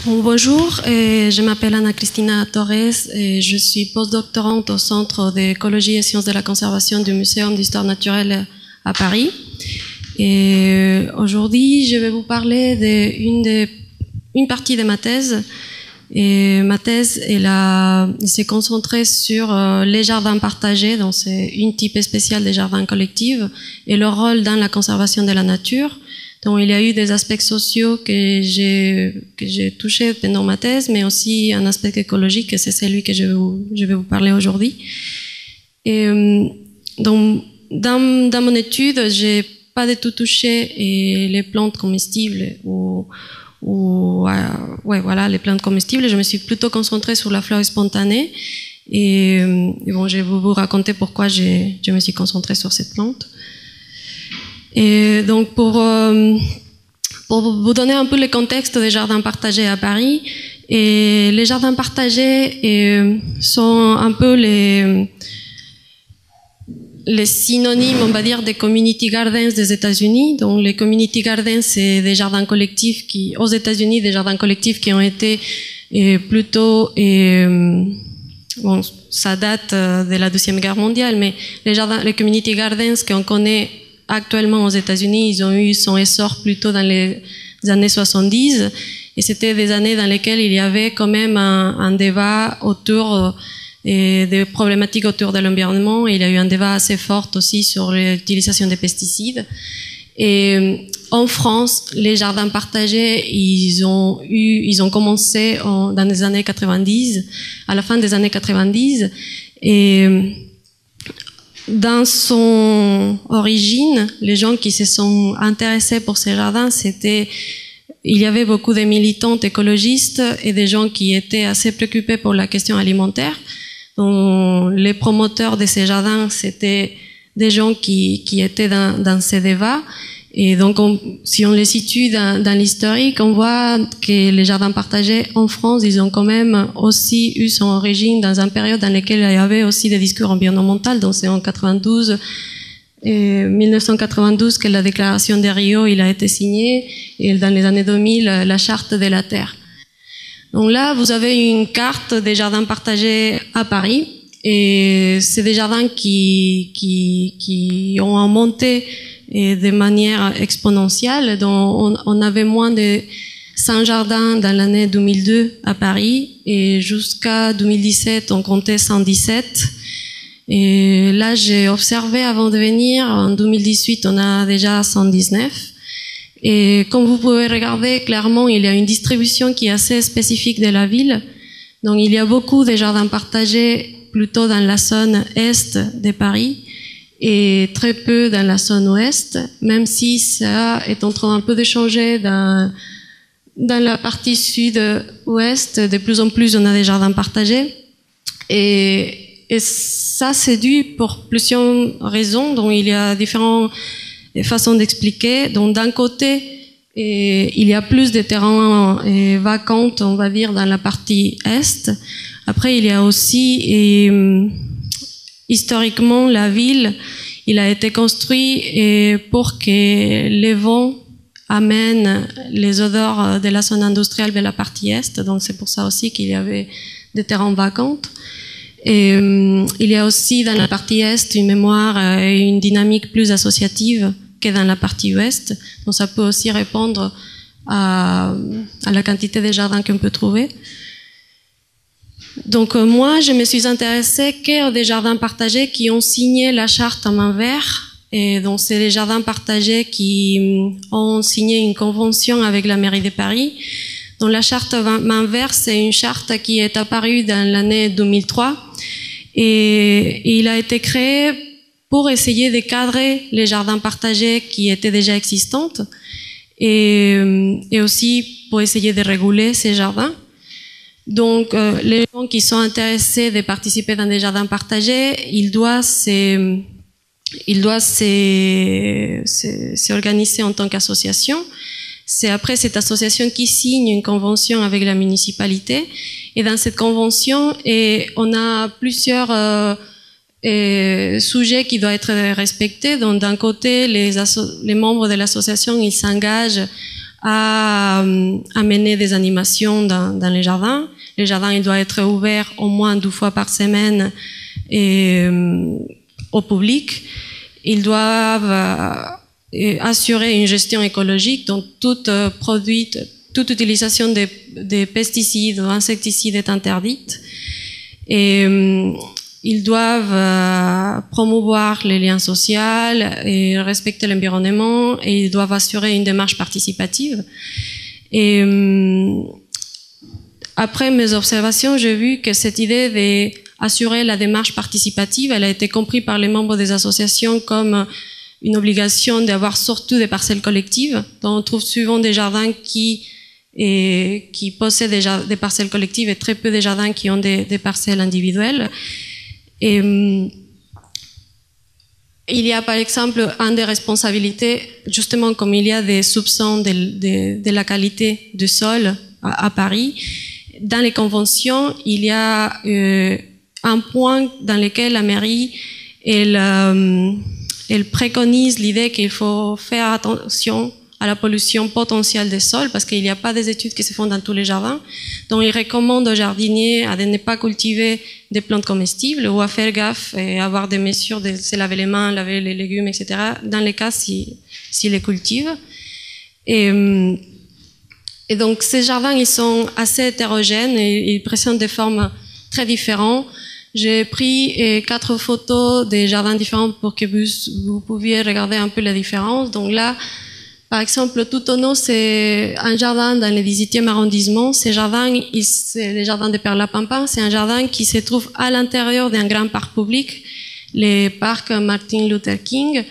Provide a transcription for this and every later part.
Bonjour, je m'appelle Ana Cristina Torres et je suis postdoctorante au Centre d'écologie et sciences de la conservation du Muséum d'histoire naturelle à Paris. Et aujourd'hui, je vais vous parler d'une partie de ma thèse. Et ma thèse, elle s'est concentrée sur les jardins partagés, donc c'est une type spéciale des jardins collectifs, et leur rôle dans la conservation de la nature. Donc il y a eu des aspects sociaux que j'ai touchés pendant ma thèse, mais aussi un aspect écologique, et c'est celui que je vais vous parler aujourd'hui. Et donc dans mon étude, j'ai pas du tout touché les plantes comestibles voilà, les plantes comestibles. Je me suis plutôt concentrée sur la flore spontanée. Et bon, je vais vous raconter pourquoi je me suis concentrée sur cette plante. Et donc, pour vous donner un peu le contexte des jardins partagés à Paris, et les jardins partagés sont un peu les synonymes, on va dire, des community gardens des États-Unis. Donc, les community gardens, c'est des jardins collectifs aux États-Unis, des jardins collectifs qui ont été plutôt, bon, ça date de la Deuxième Guerre mondiale, mais les community gardens qu'on connaît actuellement aux États-Unis, ils ont eu son essor plutôt dans les années 70, et c'était des années dans lesquelles il y avait quand même un débat autour des problématiques autour de l'environnement. Il y a eu un débat assez fort aussi sur l'utilisation des pesticides. Et en France, les jardins partagés, ils ont commencé dans les années 90, à la fin des années 90, et dans son origine, les gens qui se sont intéressés pour ces jardins, il y avait beaucoup de militantes écologistes et des gens qui étaient assez préoccupés pour la question alimentaire. Donc, les promoteurs de ces jardins, c'était des gens qui étaient dans ces débats. Et donc, si on les situe dans l'historique, on voit que les jardins partagés en France, ils ont quand même aussi eu son origine dans une période dans laquelle il y avait aussi des discours environnementaux. Donc, c'est en 1992 que la déclaration de Rio, il a été signée, et dans les années 2000, la charte de la Terre. Donc là, vous avez une carte des jardins partagés à Paris, et c'est des jardins qui ont monté de manière exponentielle. Donc on avait moins de 100 jardins dans l'année 2002 à Paris, et jusqu'à 2017, on comptait 117. Et là, j'ai observé avant de venir, en 2018, on a déjà 119. Et comme vous pouvez regarder, clairement, il y a une distribution qui est assez spécifique de la ville. Donc, il y a beaucoup de jardins partagés plutôt dans la zone est de Paris et très peu dans la zone ouest, même si ça est en train un peu de changer dans la partie sud-ouest. De plus en plus, on a des jardins partagés. Et ça, c'est dû pour plusieurs raisons. Donc, il y a différentes façons d'expliquer. Donc, d'un côté, il y a plus de terrains vacants, on va dire, dans la partie est. Après, il y a aussi, historiquement, la ville, il a été construit pour que les vents amènent les odeurs de la zone industrielle vers la partie est. Donc, c'est pour ça aussi qu'il y avait des terrains vacants. Et il y a aussi dans la partie est une mémoire et une dynamique plus associative que dans la partie ouest. Donc ça peut aussi répondre à la quantité de jardins qu'on peut trouver. Donc moi, je me suis intéressée qu'à des jardins partagés qui ont signé la charte en main verte. Et donc c'est les jardins partagés qui ont signé une convention avec la mairie de Paris. Donc la charte main verte, c'est une charte qui est apparue dans l'année 2003, et il a été créé pour essayer de cadrer les jardins partagés qui étaient déjà existants, et aussi pour essayer de réguler ces jardins. Donc les gens qui sont intéressés de participer dans des jardins partagés, ils doivent s'organiser en tant qu'association. C'est après cette association qui signe une convention avec la municipalité. Et dans cette convention, on a plusieurs sujets qui doivent être respectés. Donc, d'un côté, les membres de l'association, ils s'engagent à amener des animations dans les jardins. Les jardins, ils doivent être ouverts au moins 2 fois par semaine au public. Ils doivent assurer une gestion écologique, donc toute utilisation des pesticides ou insecticides est interdite. Et ils doivent promouvoir les liens sociaux et respecter l'environnement, et ils doivent assurer une démarche participative. Et après mes observations, j'ai vu que cette idée d'assurer la démarche participative, elle a été comprise par les membres des associations comme une obligation d'avoir surtout des parcelles collectives. Donc on trouve souvent des jardins qui possèdent déjà des parcelles collectives et très peu de jardins qui ont des parcelles individuelles. Et il y a par exemple une des responsabilités, justement comme il y a des soupçons de la qualité du sol à Paris, dans les conventions, il y a un point dans lequel la mairie elle préconise l'idée qu'il faut faire attention à la pollution potentielle des sols, parce qu'il n'y a pas des études qui se font dans tous les jardins. Donc, il recommande aux jardiniers de ne pas cultiver des plantes comestibles ou à faire gaffe et avoir des mesures de se laver les mains, laver les légumes, etc., dans les cas s'ils les cultivent. Et donc, ces jardins, ils sont assez hétérogènes et ils présentent des formes très différentes. J'ai pris 4 photos des jardins différents pour que vous pouviez regarder un peu la différence. Donc là, par exemple, tout au nord, c'est un jardin dans le 18e arrondissement. Ces jardins, c'est le jardin de Perlapampin. C'est un jardin qui se trouve à l'intérieur d'un grand parc public, le parc Martin Luther King.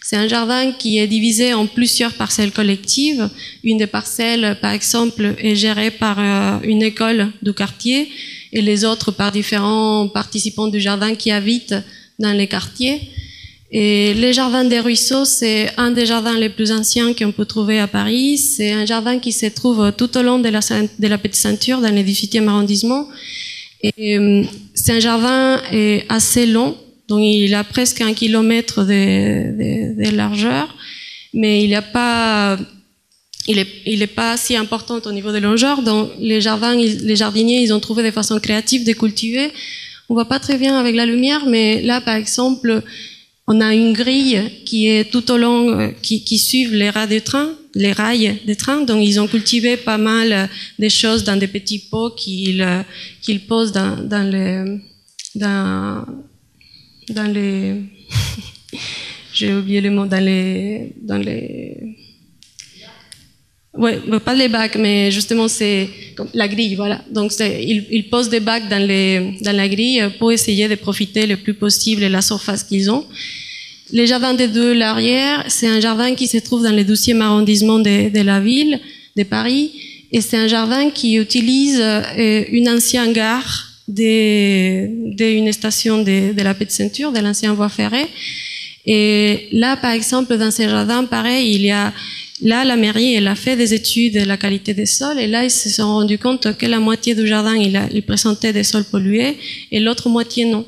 C'est un jardin qui est divisé en plusieurs parcelles collectives. Une des parcelles, par exemple, est gérée par une école du quartier et les autres par différents participants du jardin qui habitent dans les quartiers. Et les jardins des ruisseaux, c'est un des jardins les plus anciens qu'on peut trouver à Paris. C'est un jardin qui se trouve tout au long de la Petite Ceinture, dans le 18e arrondissement. Et c'est un jardin assez long, donc il a presque 1 kilomètre de largeur, mais il est pas si important au niveau de longueur. Donc les jardiniers, ils ont trouvé des façons créatives de cultiver. On voit pas très bien avec la lumière, mais là, par exemple, on a une grille qui est tout au long, qui suivent les rails des trains. Donc, ils ont cultivé pas mal de choses dans des petits pots qu'ils posent dans les, j'ai oublié le mot, ouais, pas les bacs, mais justement c'est comme la grille, voilà. Donc ils posent des bacs dans la grille pour essayer de profiter le plus possible de la surface qu'ils ont. Les jardins de l'arrière, c'est un jardin qui se trouve dans le 12e arrondissement de la ville, de Paris, et c'est un jardin qui utilise une ancienne gare d'une station de la Petite Ceinture, de l'ancienne voie ferrée. Et là, par exemple, dans ces jardins, pareil, là, la mairie, elle a fait des études de la qualité des sols, et là, ils se sont rendus compte que la moitié du jardin, il présentait des sols pollués, et l'autre moitié non.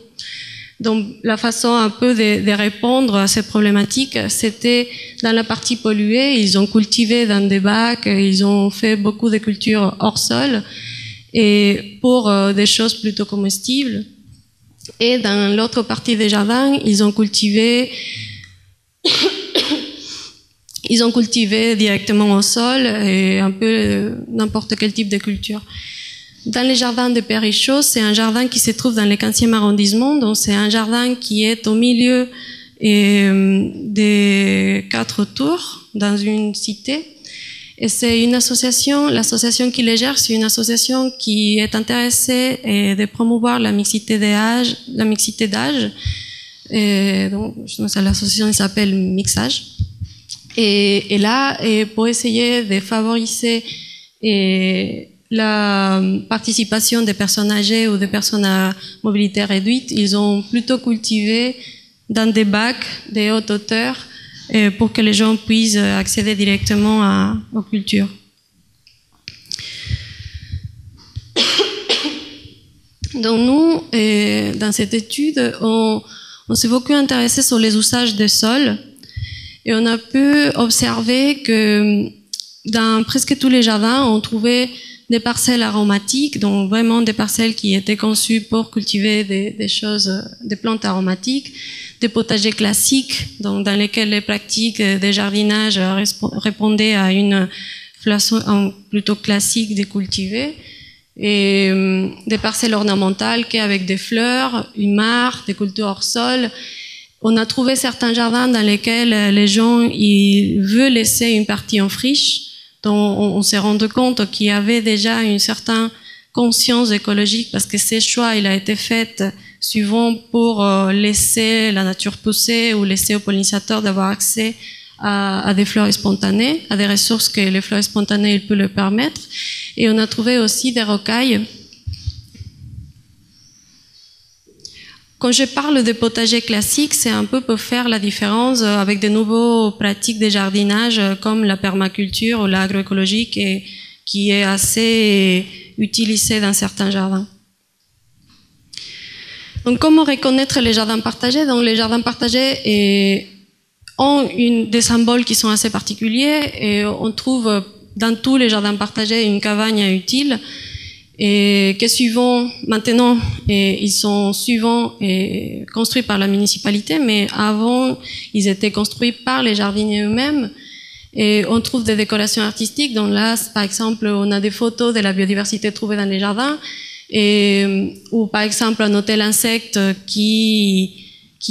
Donc, la façon un peu de répondre à ces problématiques, c'était dans la partie polluée, ils ont cultivé dans des bacs, ils ont fait beaucoup de cultures hors sol, et pour des choses plutôt comestibles. Et dans l'autre partie des jardins, ils ont cultivé directement au sol et un peu n'importe quel type de culture. Dans les jardins de Périchaux, c'est un jardin qui se trouve dans le 15e arrondissement, donc c'est un jardin qui est au milieu des 4 tours dans une cité. Et c'est une association, l'association qui les gère, c'est une association qui est intéressée de promouvoir la mixité d'âge. Donc, l'association s'appelle Mixage. Et là, pour essayer de favoriser la participation des personnes âgées ou des personnes à mobilité réduite, ils ont plutôt cultivé dans des bacs de haute hauteur pour que les gens puissent accéder directement aux cultures. Donc nous, dans cette étude, on s'est beaucoup intéressé sur les usages des sols et on a pu observer que dans presque tous les jardins, on trouvait des parcelles aromatiques, donc vraiment des parcelles qui étaient conçues pour cultiver des choses, des plantes aromatiques, des potagers classiques, donc dans lesquels les pratiques de jardinage répondaient à une façon plutôt classique de cultiver, et des parcelles ornementales qui avec des fleurs, une mare, des cultures hors sol. On a trouvé certains jardins dans lesquels les gens ils veulent laisser une partie en friche. Donc on s'est rendu compte qu'il y avait déjà une certaine conscience écologique parce que ces choix il a été fait souvent pour laisser la nature pousser ou laisser aux pollinisateurs d'avoir accès à des fleurs spontanées, à des ressources que les fleurs spontanées ils peuvent le permettre. Et on a trouvé aussi des rocailles. Quand je parle de potager classique, c'est un peu pour faire la différence avec de nouvelles pratiques de jardinage comme la permaculture ou l'agroécologie qui est assez utilisée dans certains jardins. Donc, comment reconnaître les jardins partagés? Donc, les jardins partagés ont des symboles qui sont assez particuliers et on trouve dans tous les jardins partagés une cabagne utile. Et que suivant, maintenant, ils sont souvent construits par la municipalité, mais avant, ils étaient construits par les jardiniers eux-mêmes. Et on trouve des décorations artistiques. Donc là, par exemple, on a des photos de la biodiversité trouvée dans les jardins, ou par exemple un hôtel insecte qui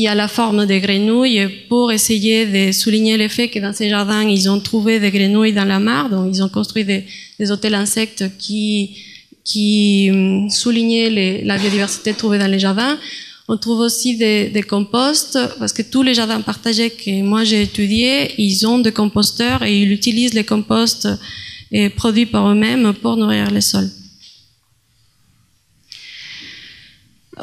a la forme des grenouilles pour essayer de souligner le fait que dans ces jardins, ils ont trouvé des grenouilles dans la mare. Donc ils ont construit des hôtels insectes qui soulignaient la biodiversité trouvée dans les jardins. On trouve aussi des composts, parce que tous les jardins partagés que moi j'ai étudiés, ils ont des composteurs et ils utilisent les composts produits par eux-mêmes pour nourrir les sols.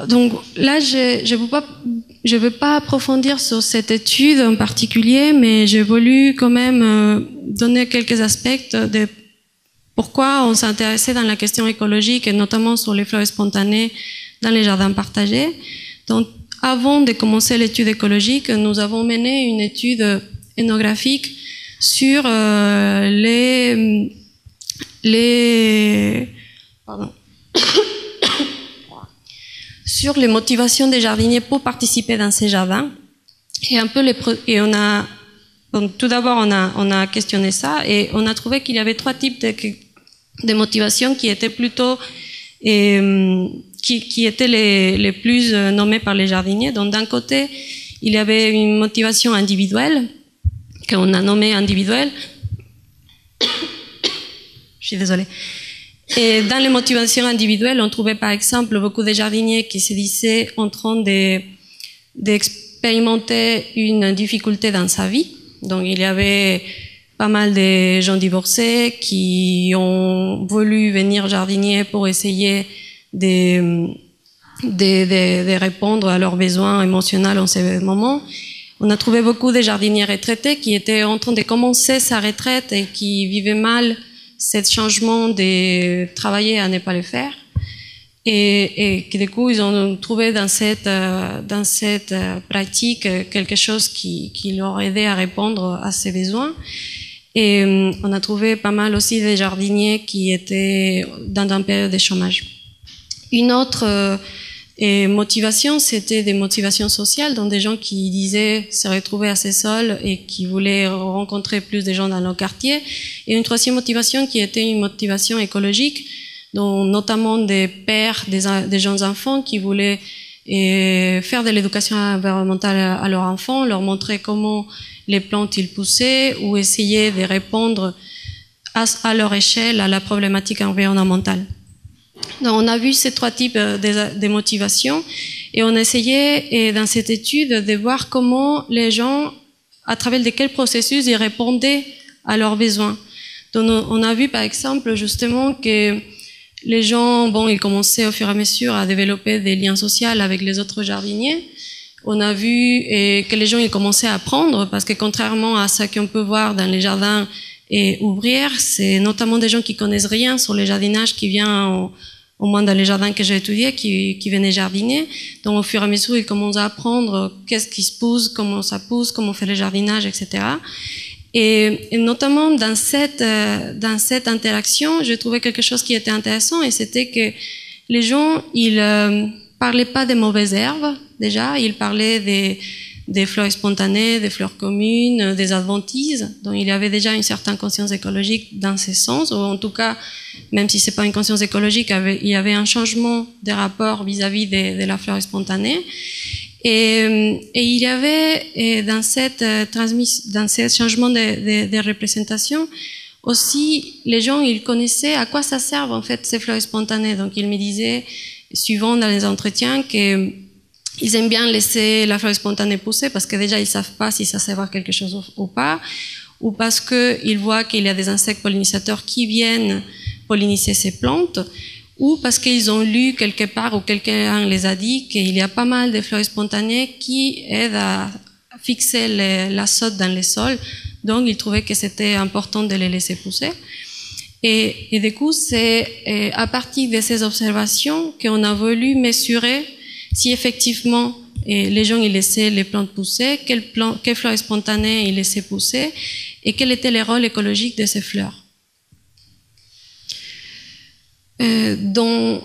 Donc là, je veux pas approfondir sur cette étude en particulier, mais j'ai voulu quand même donner quelques aspects de pourquoi on s'est intéressé dans la question écologique et notamment sur les fleurs spontanées dans les jardins partagés. Donc, avant de commencer l'étude écologique, nous avons mené une étude ethnographique sur sur les motivations des jardiniers pour participer dans ces jardins. Et un peu donc, tout d'abord, on a questionné ça et on a trouvé qu'il y avait trois types de motivations qui étaient plutôt qui étaient les plus nommées par les jardiniers. Donc d'un côté, il y avait une motivation individuelle qu'on a nommée individuelle. Je suis désolée. Et dans les motivations individuelles, on trouvait par exemple beaucoup de jardiniers qui se disaient en train d'expérimenter une difficulté dans sa vie. Donc il y avait pas mal de gens divorcés qui ont voulu venir jardinier pour essayer de répondre à leurs besoins émotionnels en ce moment. On a trouvé beaucoup de jardiniers retraités qui étaient en train de commencer sa retraite et qui vivaient mal ce changement de travailler à ne pas le faire. Et que du coup, ils ont trouvé dans cette pratique quelque chose qui leur aidait à répondre à ces besoins. Et on a trouvé pas mal aussi des jardiniers qui étaient dans une période de chômage. Une autre motivation, c'était des motivations sociales, donc des gens qui disaient se retrouver assez seuls et qui voulaient rencontrer plus de gens dans leur quartier. Et une troisième motivation qui était une motivation écologique, donc notamment des pères, des jeunes enfants qui voulaient faire de l'éducation environnementale à leurs enfants, leur montrer comment les plantes ils poussaient ou essayer de répondre à leur échelle à la problématique environnementale. Donc, on a vu ces trois types de motivations et on a essayé dans cette étude de voir comment les gens, à travers de quels processus ils répondaient à leurs besoins. Donc on a vu par exemple justement que les gens, ils commençaient au fur et à mesure à développer des liens sociaux avec les autres jardiniers. On a vu que les gens ils commençaient à apprendre parce que contrairement à ce qu'on peut voir dans les jardins ouvrières, c'est notamment des gens qui connaissent rien sur le jardinage qui viennent au moins dans les jardins que j'ai étudiés, qui venaient jardiner. Donc au fur et à mesure, ils commencent à apprendre qu'est-ce qui se pousse, comment ça pousse, comment on fait le jardinage, etc. Et notamment dans cette interaction, j'ai trouvé quelque chose qui était intéressant, et c'était que les gens, ils parlaient pas des mauvaises herbes, déjà, ils parlaient des fleurs spontanées, des fleurs communes, des adventices. Donc il y avait déjà une certaine conscience écologique dans ce sens, ou en tout cas, même si c'est pas une conscience écologique, il y avait un changement des rapports vis-à-vis de la fleur spontanée. Et il y avait dans ce changement de représentation aussi, les gens, ils connaissaient à quoi ça sert en fait ces fleurs spontanées. Donc ils me disaient, souvent dans les entretiens, que ils aiment bien laisser la fleur spontanée pousser parce que déjà ils savent pas si ça sert à quelque chose ou pas, ou parce que ils voient qu'il y a des insectes pollinisateurs qui viennent polliniser ces plantes, ou parce qu'ils ont lu quelque part ou quelqu'un les a dit qu'il y a pas mal de fleurs spontanées qui aident à fixer l'azote dans les sols, donc ils trouvaient que c'était important de les laisser pousser. Et du coup, c'est à partir de ces observations qu'on a voulu mesurer si effectivement les gens ils laissaient les plantes pousser, quelles fleurs spontanées ils laissaient pousser, et quel était le rôle écologique de ces fleurs. Donc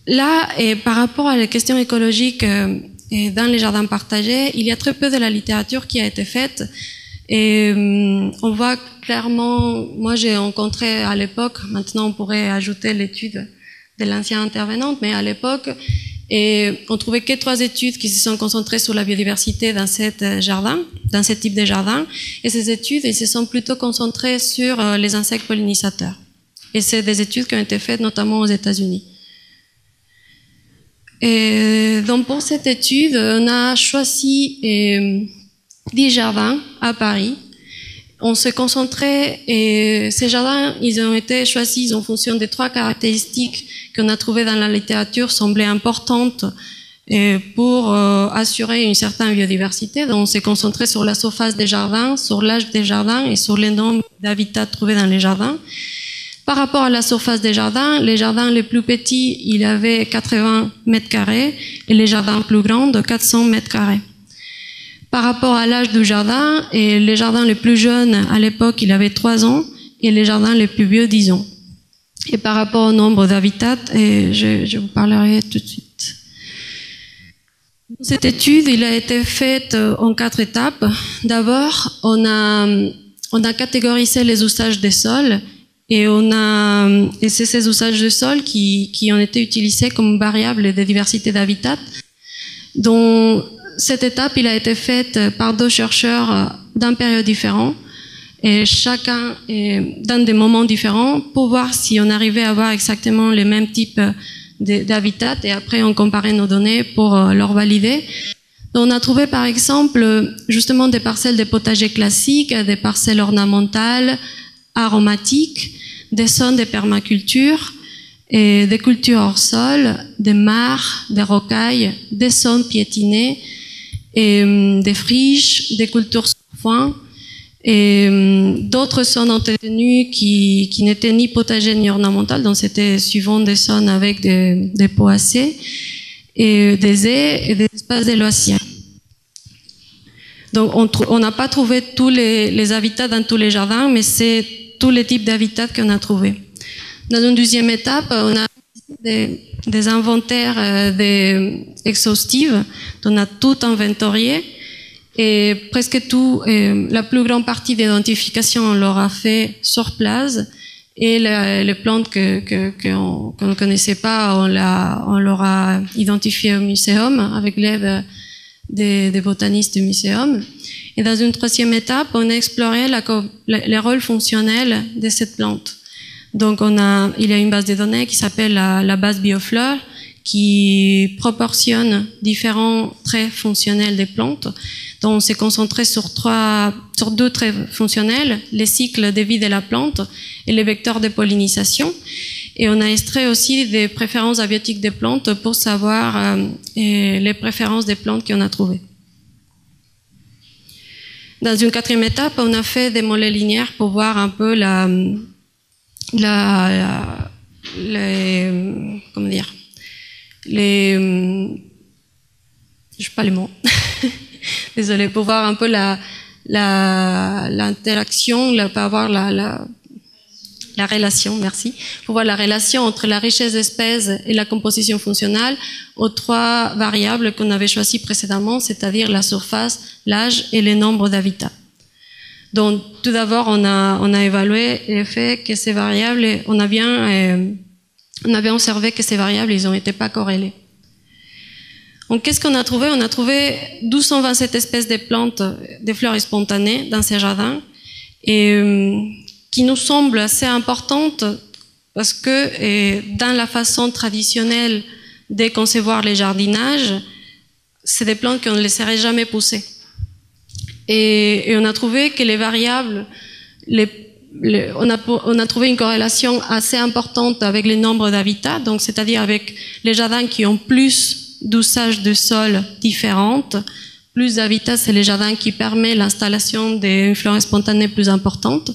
là, par rapport à la question écologique dans les jardins partagés, il y a très peu de la littérature qui a été faite. Et on voit clairement, moi j'ai rencontré à l'époque, maintenant on pourrait ajouter l'étude de l'ancien intervenante, mais à l'époque, on trouvait que 3 études qui se sont concentrées sur la biodiversité dans dans ce type de jardin. Et ces études, elles se sont plutôt concentrées sur les insectes pollinisateurs. Et c'est des études qui ont été faites notamment aux États-Unis. Et donc pour cette étude, on a choisi 10 jardins à Paris. On s'est concentré, et ces jardins, ils ont été choisis en fonction des 3 caractéristiques qu'on a trouvées dans la littérature semblaient importantes pour assurer une certaine biodiversité. Donc on s'est concentré sur la surface des jardins, sur l'âge des jardins et sur le nombre d'habitats trouvés dans les jardins. Par rapport à la surface des jardins, les jardins les plus petits, il y avait 80 mètres carrés, et les jardins plus grands de 400 mètres carrés. Par rapport à l'âge du jardin, et les jardins les plus jeunes, à l'époque, il avait 3 ans, et les jardins les plus vieux, 10 ans. Et par rapport au nombre d'habitats, et je vous parlerai tout de suite. Cette étude, il a été faite en 4 étapes. D'abord, on a catégorisé les usages des sols, et c'est ces usages de sol qui ont été utilisés comme variables de diversité d'habitat. Donc, cette étape, il a été faite par 2 chercheurs d'un période différent, et chacun dans des moments différents, pour voir si on arrivait à avoir exactement les mêmes types d'habitats, et après on comparait nos données pour leur valider. Donc, on a trouvé par exemple justement des parcelles de potagers classiques, des parcelles ornementales, aromatiques, des zones de permaculture, et des cultures hors sol, des mares, des rocailles, des zones piétinées, et des friches, des cultures sur foin, et d'autres zones entretenues qui n'étaient ni potagers ni ornementales, donc c'était suivant des zones avec des poacées, et des haies et des espaces de loisirs. Donc on n'a pas trouvé tous les habitats dans tous les jardins, mais c'est tous les types d'habitats qu'on a trouvés. Dans une deuxième étape, on a des inventaires exhaustifs, on a tout inventorié, et presque tout, la plus grande partie d'identification, on l'aura fait sur place, et les plantes qu'on ne connaissait pas, on l'aura identifié au muséum avec l'aide des botanistes du muséum. Et dans une troisième étape, on a exploré les rôles fonctionnels de cette plante. Donc il y a une base de données qui s'appelle la base Biofleur, qui proportionne différents traits fonctionnels des plantes. Donc on s'est concentré sur 2 traits fonctionnels, les cycles de vie de la plante et les vecteurs de pollinisation. Et on a extrait aussi des préférences abiotiques des plantes pour savoir les préférences des plantes qu'on a trouvées. Dans une 4e étape, on a fait des mollets linéaires pour voir un peu je sais pas les mots, désolée, pour voir un peu l'interaction, pour avoir la relation, merci, pour voir la relation entre la richesse d'espèces et la composition fonctionnelle aux trois variables qu'on avait choisies précédemment, c'est-à-dire la surface, l'âge et le nombre d'habitats. Donc, tout d'abord, on a évalué le fait que ces variables, on avait observé que ces variables, ils n'ont été pas corrélées. Donc, qu'est-ce qu'on a trouvé? On a trouvé 1227 espèces de plantes, de fleurs spontanées dans ces jardins, et qui nous semblent assez importantes parce que dans la façon traditionnelle de concevoir les jardinages, c'est des plantes qu'on ne laisserait jamais pousser. Et on a trouvé que les variables, on a trouvé une corrélation assez importante avec le nombre d'habitats, donc c'est-à-dire avec les jardins qui ont plus d'usages de sol différentes. Plus d'habitats, c'est les jardins qui permettent l'installation d'une flore spontanée plus importante.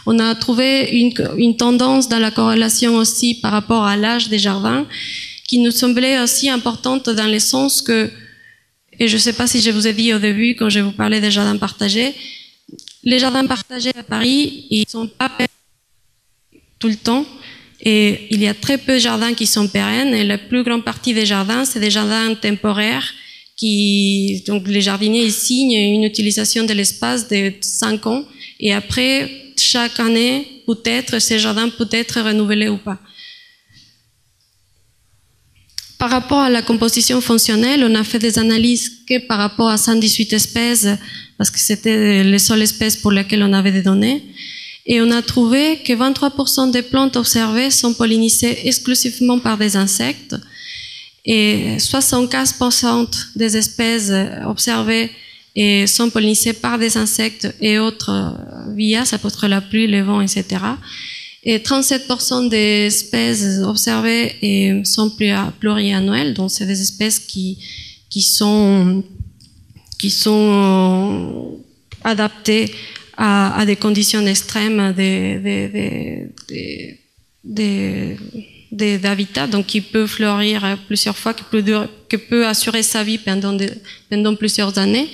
On a trouvé une tendance dans la corrélation aussi par rapport à l'âge des jardins, qui nous semblait aussi importante dans le sens que, et je ne sais pas si je vous ai dit au début quand je vous parlais des jardins partagés, les jardins partagés à Paris, ils ne sont pas tout le temps, et il y a très peu de jardins qui sont pérennes, et la plus grande partie des jardins, c'est des jardins temporaires, donc les jardiniers ils signent une utilisation de l'espace de 5 ans, et après, chaque année, peut-être, ces jardins peut être renouvelés ou pas. Par rapport à la composition fonctionnelle, on a fait des analyses que par rapport à 118 espèces, parce que c'était les seules espèces pour lesquelles on avait des données. Et on a trouvé que 23% des plantes observées sont pollinisées exclusivement par des insectes. Et 75% des espèces observées sont pollinisées par des insectes et autres via, ça peut être la pluie, le vent, etc. Et 37% des espèces observées sont pluriannuelles, donc c'est des espèces qui sont adaptées à des conditions extrêmes d'habitat, donc qui peut fleurir plusieurs fois, qui peut assurer sa vie pendant plusieurs années.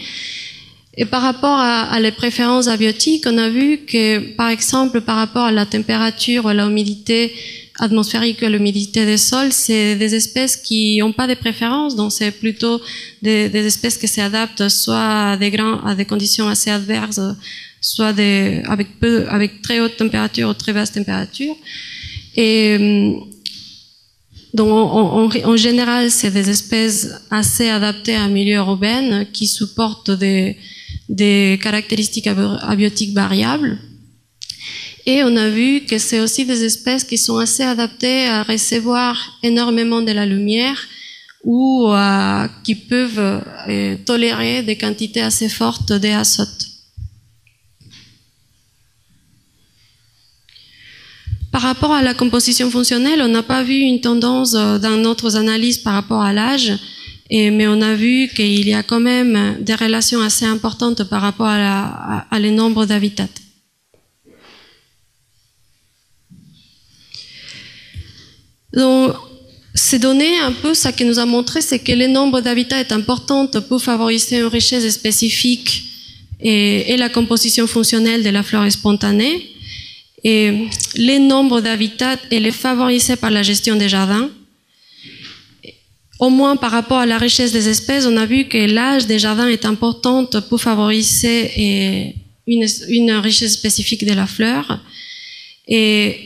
Et par rapport à les préférences abiotiques, on a vu que, par exemple, par rapport à la température, à l'humidité atmosphérique, à l'humidité des sols, c'est des espèces qui n'ont pas de préférences, donc c'est plutôt des espèces qui s'adaptent soit à des conditions assez adverses, soit avec très haute température ou très basse température. Et donc, en général, c'est des espèces assez adaptées à un milieu urbain qui supportent des caractéristiques abiotiques variables. Et on a vu que c'est aussi des espèces qui sont assez adaptées à recevoir énormément de la lumière ou qui peuvent tolérer des quantités assez fortes d'azote. Par rapport à la composition fonctionnelle, on n'a pas vu une tendance dans notre analyse par rapport à l'âge, mais on a vu qu'il y a quand même des relations assez importantes par rapport à le nombre d'habitats. Donc, ces données, un peu, ce que nous a montré, c'est que le nombre d'habitats est important pour favoriser une richesse spécifique et la composition fonctionnelle de la flore spontanée. Et le nombre d'habitats est favorisé par la gestion des jardins. Au moins par rapport à la richesse des espèces, on a vu que l'âge des jardins est important pour favoriser une richesse spécifique de la fleur. Et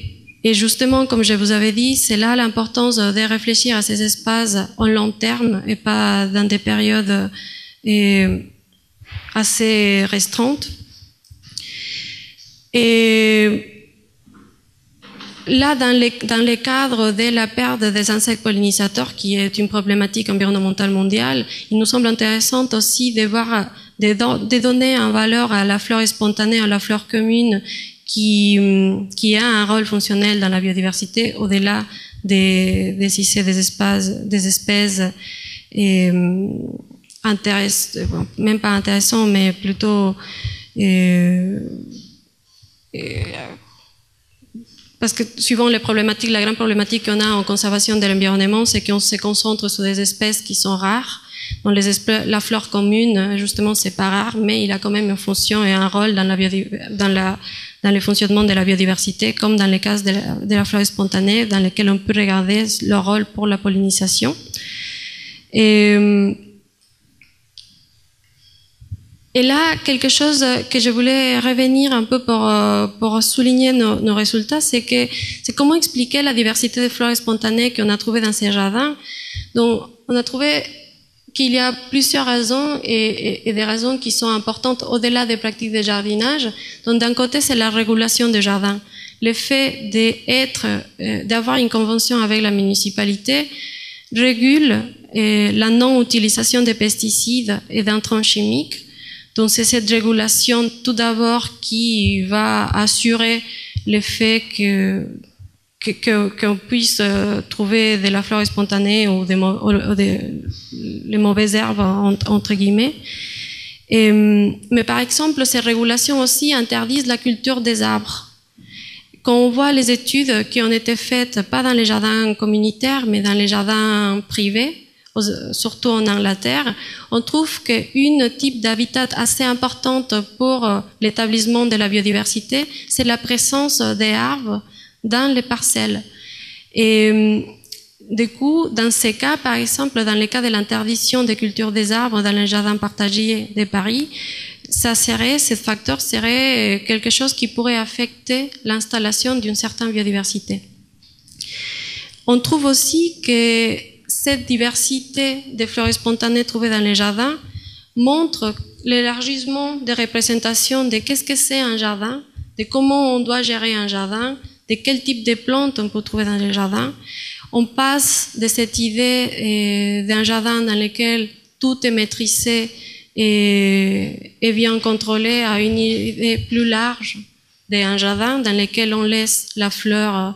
justement, comme je vous avais dit, c'est là l'importance de réfléchir à ces espaces en long terme et pas dans des périodes assez restreintes. Et là, dans le cadre de la perte des insectes pollinisateurs, qui est une problématique environnementale mondiale, il nous semble intéressant aussi de donner en valeur à la flore spontanée, à la flore commune, qui a un rôle fonctionnel dans la biodiversité, au-delà des espèces même pas intéressantes, mais plutôt parce que suivant les problématiques, la grande problématique qu'on a en conservation de l'environnement, c'est qu'on se concentre sur des espèces qui sont rares Dans la flore commune, justement, c'est pas rare, mais il a quand même une fonction et un rôle dans le fonctionnement de la biodiversité, comme dans les cas de la flore spontanée, dans lesquels on peut regarder leur rôle pour la pollinisation. Et là, quelque chose que je voulais revenir un peu pour souligner nos résultats, c'est comment expliquer la diversité des flores spontanées qu'on a trouvées dans ces jardins. Donc, on a trouvé qu'il y a plusieurs raisons et des raisons qui sont importantes au-delà des pratiques de jardinage. Donc, d'un côté, c'est la régulation des jardins. Le fait d'avoir une convention avec la municipalité régule la non-utilisation des pesticides et d'intrants chimiques. Donc c'est cette régulation tout d'abord qui va assurer le fait qu'on puisse trouver de la flore spontanée ou les mauvaises herbes entre guillemets. Mais par exemple, ces régulations aussi interdisent la culture des arbres. Quand on voit les études qui ont été faites, pas dans les jardins communautaires, mais dans les jardins privés, surtout en Angleterre, on trouve qu'une type d'habitat assez importante pour l'établissement de la biodiversité, c'est la présence des arbres dans les parcelles. Et du coup, dans ces cas, par exemple, dans le cas de l'interdiction des cultures des arbres dans les jardins partagés de Paris, ce facteur serait quelque chose qui pourrait affecter l'installation d'une certaine biodiversité. On trouve aussi que cette diversité des flores spontanées trouvées dans les jardins montre l'élargissement des représentations de qu'est-ce que c'est un jardin, de comment on doit gérer un jardin, de quel type de plantes on peut trouver dans les jardins. On passe de cette idée d'un jardin dans lequel tout est maîtrisé et bien contrôlé à une idée plus large d'un jardin dans lequel on laisse la fleur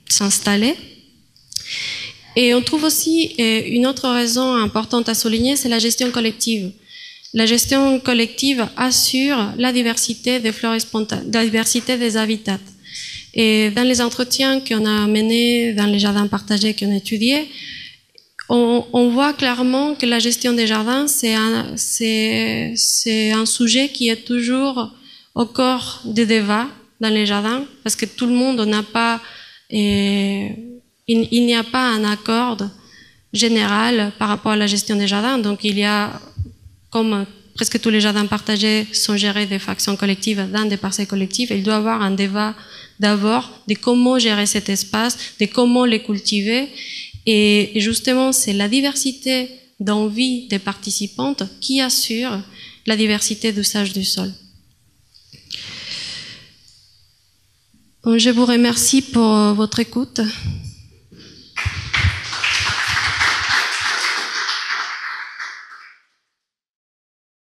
s'installer. Et on trouve aussi une autre raison importante à souligner, c'est la gestion collective. La gestion collective assure la diversité des flores spontanées, la diversité des habitats. Et dans les entretiens qu'on a menés dans les jardins partagés qu'on a étudiés, on voit clairement que la gestion des jardins, c'est un sujet qui est toujours au cœur des débats dans les jardins, parce que tout le monde n'a pas... Il n'y a pas un accord général par rapport à la gestion des jardins. Donc il y a, comme presque tous les jardins partagés sont gérés de façon collective dans des parcelles collectives, il doit y avoir un débat d'abord de comment gérer cet espace, de comment les cultiver. Et justement, c'est la diversité d'envie des participantes qui assure la diversité d'usage du sol. Je vous remercie pour votre écoute.